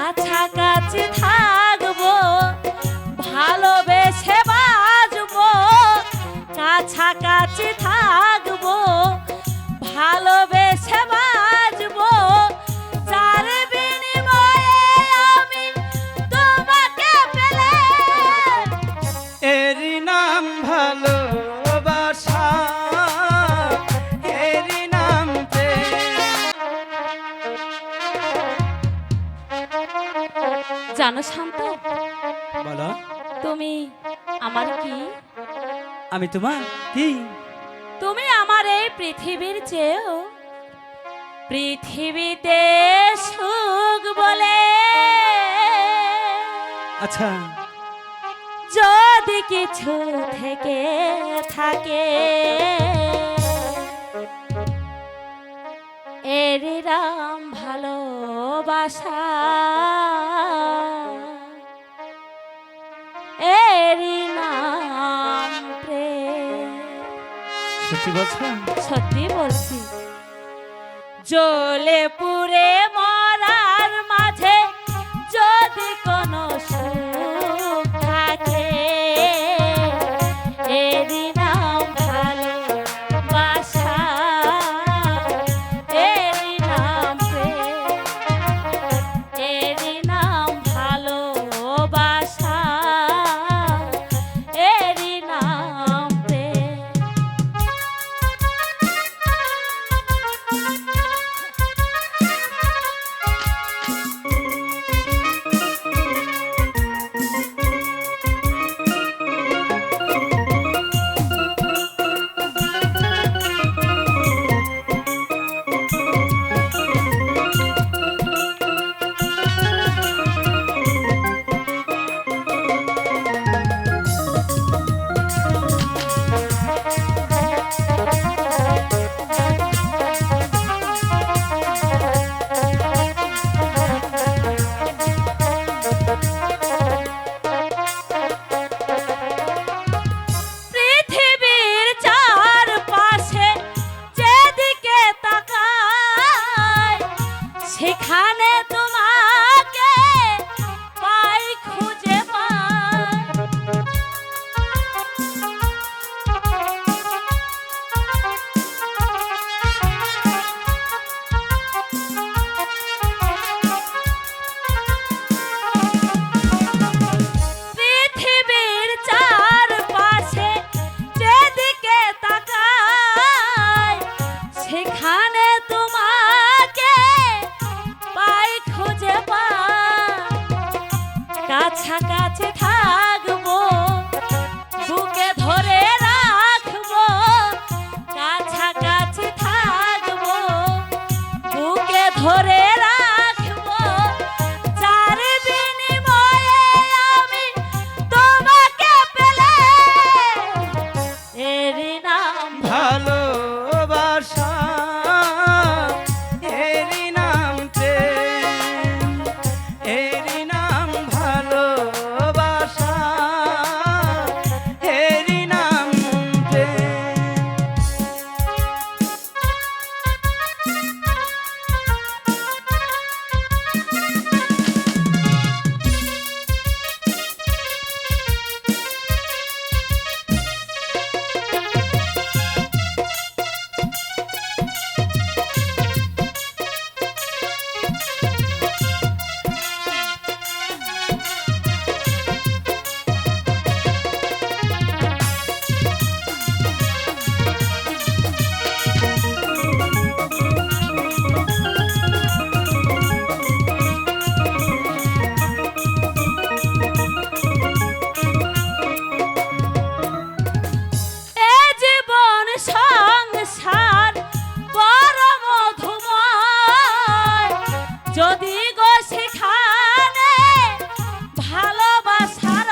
কাছাকাছি থাকবো ভালোবেসে বাজবো, কাছাকাছি থাকবো ভালোবেসে বাজবো, যার বিনিময়ে আমি তোমাকে পেলে। এরই নাম ভালোবাসা, এরই নাম প্রেম। জানো শান্ত, বলো। তুমি আমার কি? আমি তোমার কি? তুমি আমার এই পৃথিবীর চেয়েও পৃথিবীতে সুখ বলে আচ্ছা, যদি কিছু থেকে থাকে, এরই নাম ভালোবাসা, এরই নাম প্রেম। সত্যি বলছো? সত্যি বলছি। জ্বলে পুড়ে মরার মাঝে যদি কোনো সুখ থাকে, এরই নাম ভালোবাসা, এরই নাম প্রেম, এরই নাম ভালোবাসা, এরই নাম প্রেম। পৃথিবীর চারপাশে যেদিকে তাকাই, সেখানে তোমাকে পাই, খুঁজে পাই। পৃথিবীর চারপাশে যেদিকে তাকাই, সেখানে তোমাকে পাই, খুঁজে পাই। কাছাকাছি থাকবো, বুকে ধরে রাখবো, কাছাকাছি থাকবো, বুকে ধরে রাখবো, যার বিনিময়ে আমি তোমাকে পেলে, এরই নাম ভালোবাসা, এরই নাম প্রেম, এরই নাম ভালোবাসা, এরই নাম প্রেম। এ জীবন সংসার বড় মধুময়, যদি গো সেখানে ভালোবাসার